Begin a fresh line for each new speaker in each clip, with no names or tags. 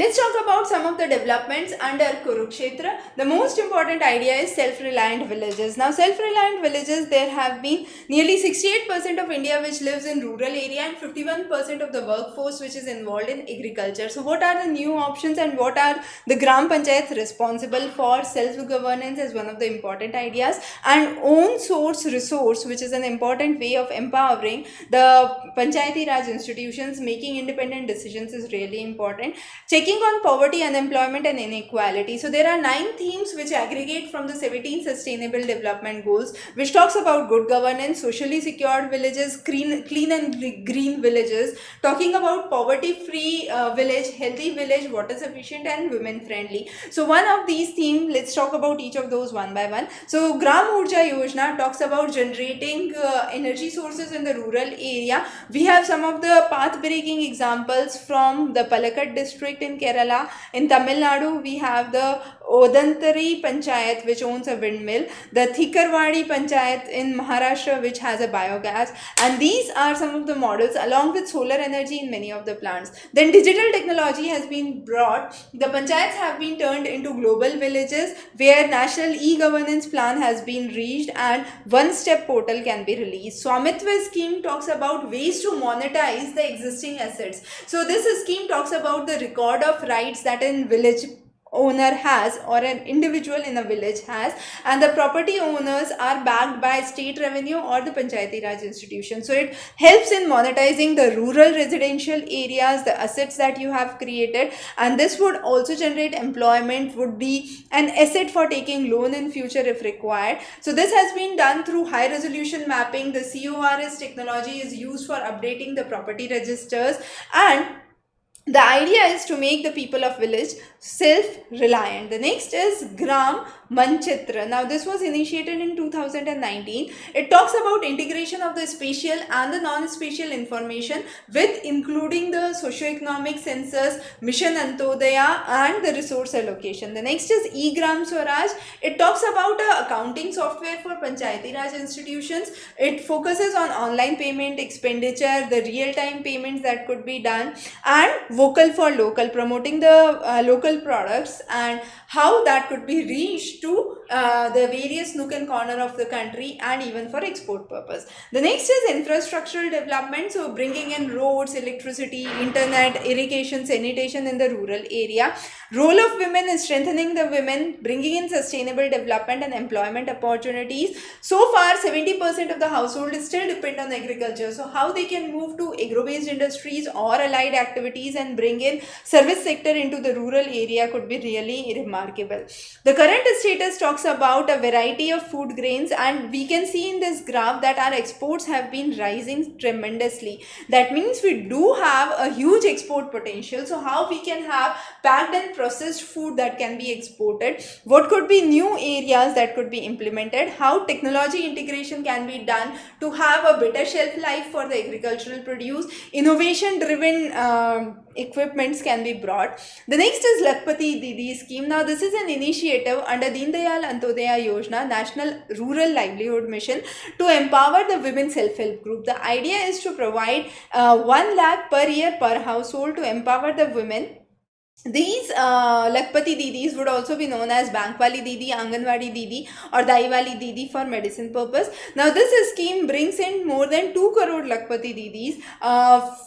Let's talk about some of the developments under Kurukshetra. The most important idea is self-reliant villages. Now, self-reliant villages, there have been nearly 68% of India which lives in rural area and 51% of the workforce which is involved in agriculture. So, what are the new options and what are the Gram Panchayats responsible for? Self-governance is one of the important ideas, and own source resource, which is an important way of empowering the Panchayati Raj institutions. Making independent decisions is really important. Checking on poverty, unemployment and inequality. So there are 9 themes which aggregate from the 17 sustainable development goals, which talks about good governance, socially secured villages, clean and green villages, talking about poverty free village, healthy village, water sufficient and women friendly. So one of these themes, let's talk about each of those one by one. So Gram Urja Yojana talks about generating energy sources in the rural area. We have some of the path breaking examples from the Palakkad district in Kerala. In Tamil Nadu, we have the Odantari Panchayat, which owns a windmill, the Thikarwadi Panchayat in Maharashtra, which has a biogas, and these are some of the models along with solar energy in many of the plants. Then digital technology has been brought. The panchayats have been turned into global villages where national e-governance plan has been reached and one-step portal can be released. SVAMITVA scheme talks about ways to monetize the existing assets. So this scheme talks about the record of rights that a village owner has or an individual in a village has, and the property owners are backed by state revenue or the Panchayati Raj institution. So it helps in monetizing the rural residential areas, the assets that you have created, and this would also generate employment, would be an asset for taking loan in future if required. So this has been done through high resolution mapping. The CORS technology is used for updating the property registers, and the idea is to make the people of village self-reliant. The next is Gram Manchitra. Now this was initiated in 2019. It talks about integration of the spatial and the non-spatial information with including the socio-economic census, mission Antodaya and the resource allocation. The next is eGram Swaraj. It talks about accounting software for Panchayati Raj institutions. It focuses on online payment, expenditure, the real-time payments that could be done, and vocal for local, promoting the local products and how that could be reached to the various nook and corner of the country and even for export purpose. The next is infrastructural development, so bringing in roads, electricity, internet, irrigation, sanitation in the rural area. Role of women is strengthening the women, bringing in sustainable development and employment opportunities. So far 70% of the household still depend on agriculture, so how they can move to agro-based industries or allied activities and bring in service sector into the rural area could be really remarkable. The current status talks about a variety of food grains, and we can see in this graph that our exports have been rising tremendously. That means we do have a huge export potential. So how we can have packed and processed food that can be exported, what could be new areas that could be implemented, how technology integration can be done to have a better shelf life for the agricultural produce, innovation driven equipments can be brought. The next is Lakhpati Didi scheme. Now this is an initiative under Deen Dayal Antodaya Yojana, National Rural Livelihood Mission, to empower the women self-help group. The idea is to provide 1 lakh per year per household to empower the women. These Lakhpati Didis would also be known as Bankwali Didi, Anganwadi Didi or Daiwali Didi for medicine purpose. Now this scheme brings in more than 2 crore Lakhpati Didis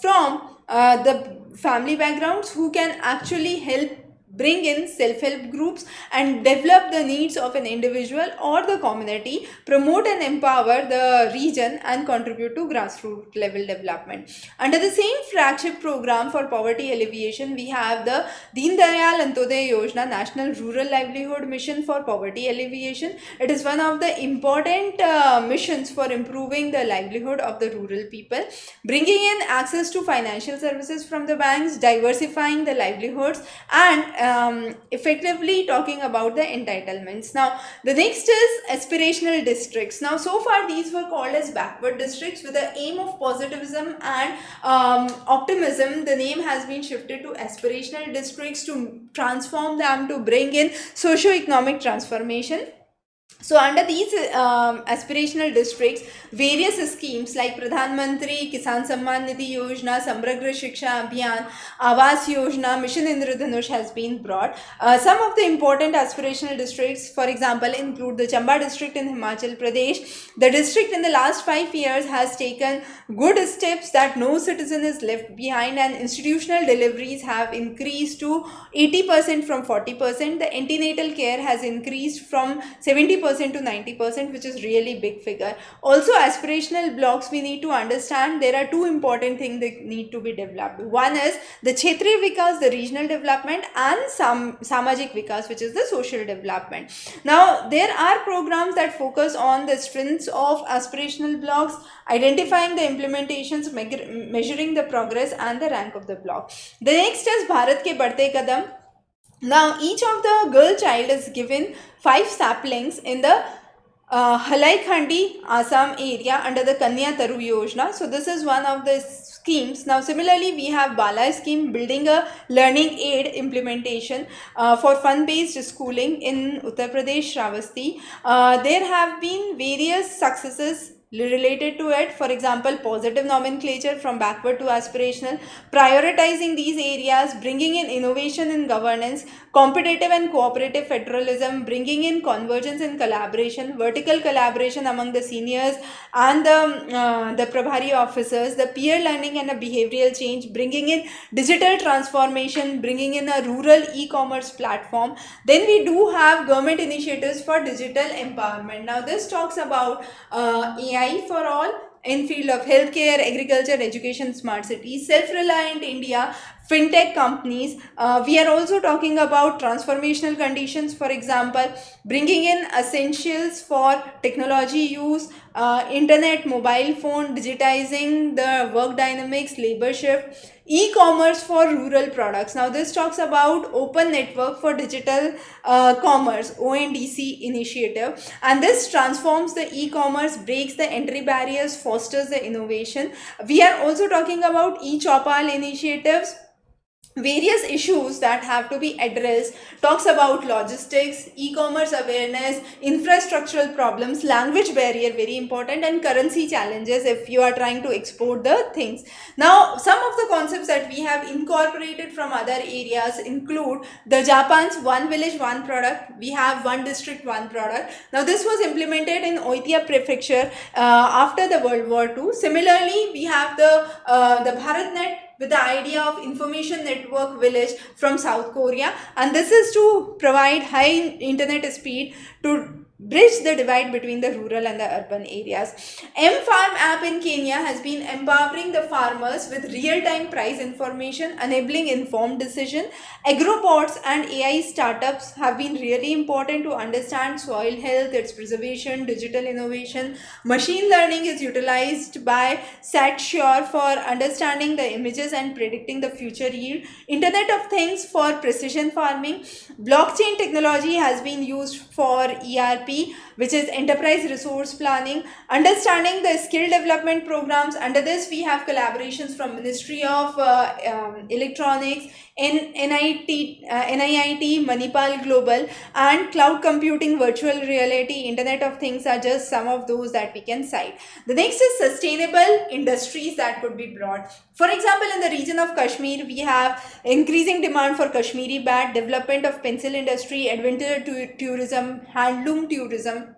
from the family backgrounds who can actually help bring in self-help groups and develop the needs of an individual or the community, promote and empower the region and contribute to grassroots level development. Under the same flagship program for poverty alleviation, we have the Deen Dayal Antodaya Yojana, National Rural Livelihood Mission for Poverty Alleviation. It is one of the important missions for improving the livelihood of the rural people, bringing in access to financial services from the banks, diversifying the livelihoods, and effectively talking about the entitlements. Now the next is aspirational districts. Now so far these were called as backward districts with the aim of positivism and optimism. The name has been shifted to aspirational districts to transform them, to bring in socio-economic transformation. So under these aspirational districts, various schemes like Pradhan Mantri Kisan Samman Nidhi Yojana, Samragra Shiksha Abhiyan, Awas Yojana, Mission Indradhanush has been brought. Some of the important aspirational districts, for example, include the Chamba district in Himachal Pradesh. The district in the last 5 years has taken good steps that no citizen is left behind, and institutional deliveries have increased to 80% from 40%. The antenatal care has increased from 70% to 90%, which is really big figure. Also, aspirational blocks, we need to understand there are two important things that need to be developed. One is the Kshetriya Vikas, the regional development, and Samajik Vikas, which is the social development. Now, there are programs that focus on the strengths of aspirational blocks, identifying the implementations, measuring the progress, and the rank of the block. The next is Bharat Ke Badhte Kadam. Now, each of the girl child is given 5 saplings in the Halai Assam area under the Kanya Taru Yojana. So, this is one of the schemes. Now, similarly, we have Bala scheme, building a learning aid implementation for fun-based schooling in Uttar Pradesh, Shravasti. There have been various successes related to it. For example, positive nomenclature from backward to aspirational, prioritizing these areas, bringing in innovation in governance, competitive and cooperative federalism, bringing in convergence and collaboration, vertical collaboration among the seniors and the Prabhari officers, the peer learning and a behavioral change, bringing in digital transformation, bringing in a rural e-commerce platform. Then we do have government initiatives for digital empowerment. Now, this talks about AI for all in field of healthcare, agriculture, education, smart cities, self-reliant India, fintech companies. We are also talking about transformational conditions, for example, bringing in essentials for technology use, internet, mobile phone, digitizing the work dynamics, labor shift, e-commerce for rural products. Now, this talks about open network for digital commerce, ONDC initiative, and this transforms the e-commerce, breaks the entry barriers, fosters the innovation. We are also talking about e-Chopal initiatives, various issues that have to be addressed, talks about logistics, e-commerce awareness, infrastructural problems, language barrier, very important, and currency challenges if you are trying to export the things. Now, some of the concepts that we have incorporated from other areas include the Japan's one village one product. We have one district one product. Now, this was implemented in Oitia prefecture after the World War II. Similarly, we have the BharatNet with the idea of information network village from South Korea, and this is to provide high internet speed to bridge the divide between the rural and the urban areas. M-Farm app in Kenya has been empowering the farmers with real-time price information, enabling informed decision. Agropods and AI startups have been really important to understand soil health, its preservation, digital innovation. Machine learning is utilized by SatSure for understanding the images and predicting the future yield. Internet of Things for precision farming. Blockchain technology has been used for ERP, which is enterprise resource planning. Understanding the skill development programs. Under this, we have collaborations from Ministry of Electronics, NIIT, Manipal Global, and cloud computing, virtual reality, Internet of Things are just some of those that we can cite. The next is sustainable industries that could be brought. For example, in the region of Kashmir, we have increasing demand for Kashmiri bat, development of pencil industry, adventure tourism, handloom tourism,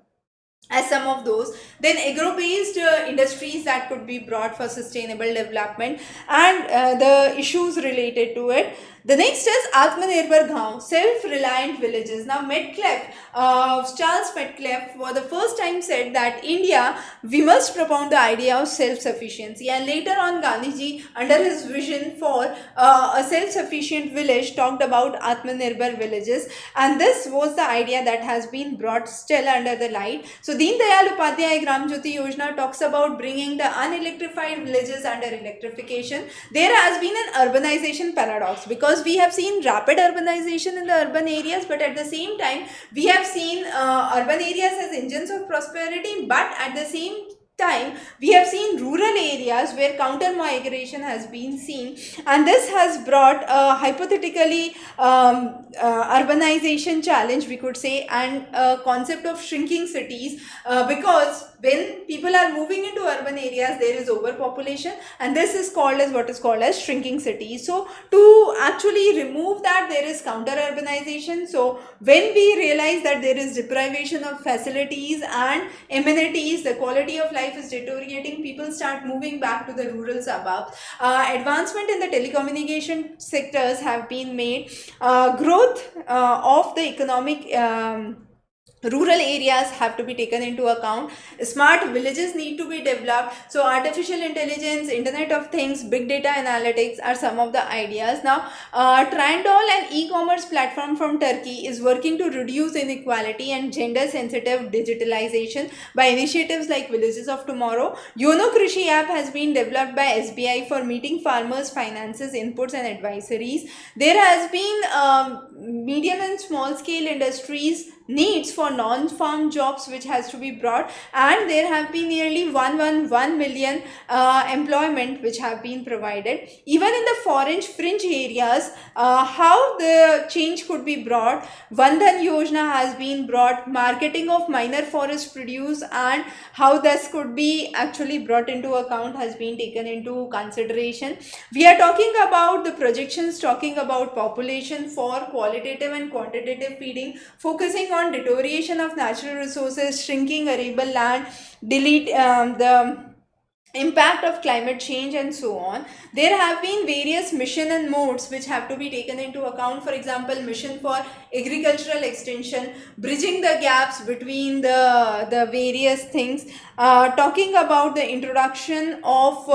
as some of those. Then agro-based industries that could be brought for sustainable development, and the issues related to it. The next is Atmanirbhar Gaon, self-reliant villages. Now, Charles Metcalfe for the first time said that India, we must propound the idea of self-sufficiency, and later on Gandhiji, under his vision for a self-sufficient village, talked about Atmanirbhar villages, and this was the idea that has been brought still under the light. So, Deen Dayal Upadhyay Gram Jyoti Yojana talks about bringing the unelectrified villages under electrification. There has been an urbanization paradox, because we have seen rapid urbanization in the urban areas, but at the same time we have seen urban areas as engines of prosperity, but at the same time we have seen rural areas where counter migration has been seen, and this has brought a hypothetically urbanization challenge, we could say, and a concept of shrinking cities, because when people are moving into urban areas there is overpopulation, and this is called as what is called as shrinking cities. So to actually remove that, there is counter urbanization. So when we realize that there is deprivation of facilities and amenities, the quality of life is deteriorating, people start moving back to the rural suburbs. Advancement in the telecommunication sectors have been made. Growth of the economic rural areas have to be taken into account. Smart villages need to be developed. So artificial intelligence, internet of things, big data analytics are some of the ideas. Now Trandol, an e-commerce platform from Turkey, is working to reduce inequality and gender sensitive digitalization by initiatives like Villages of Tomorrow. Yono Krishi app has been developed by SBI for meeting farmers finances, inputs and advisories. There has been medium and small scale industries needs for non-farm jobs which has to be brought, and there have been nearly 111 million employment which have been provided. Even in the fringe areas, how the change could be brought, Vandhan Yojana has been brought, marketing of minor forest produce and how this could be actually brought into account has been taken into consideration. We are talking about the projections, talking about population for qualitative and quantitative feeding, focusing on deterioration of natural resources, shrinking arable land, the impact of climate change and so on. There have been various mission and modes which have to be taken into account. For example, mission for agricultural extension, bridging the gaps between the various things, talking about the introduction of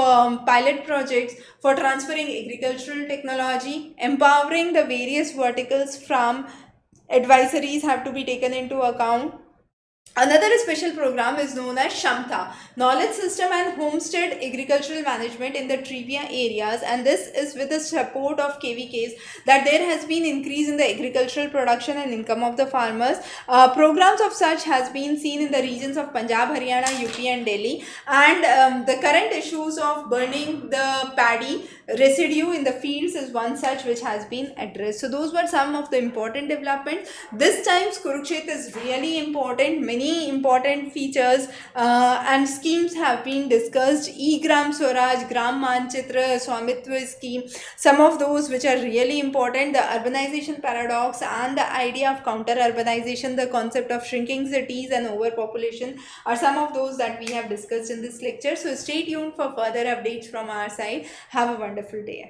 pilot projects for transferring agricultural technology, empowering the various verticals from advisories have to be taken into account. Another special program is known as Shamta, Knowledge System and Homestead Agricultural Management in the Trivia areas, and this is with the support of KVKs that there has been increase in the agricultural production and income of the farmers. Programs of such has been seen in the regions of Punjab, Haryana, UP and Delhi, and the current issues of burning the paddy residue in the fields is one such which has been addressed. So those were some of the important developments. This time's Kurukshetra is really important. Many important features and schemes have been discussed. E-Gram Swaraj, Gram Manchitra, SVAMITVA scheme, some of those which are really important. The urbanization paradox and the idea of counter urbanization, the concept of shrinking cities and overpopulation are some of those that we have discussed in this lecture. So stay tuned for further updates from our side. Have a wonderful day.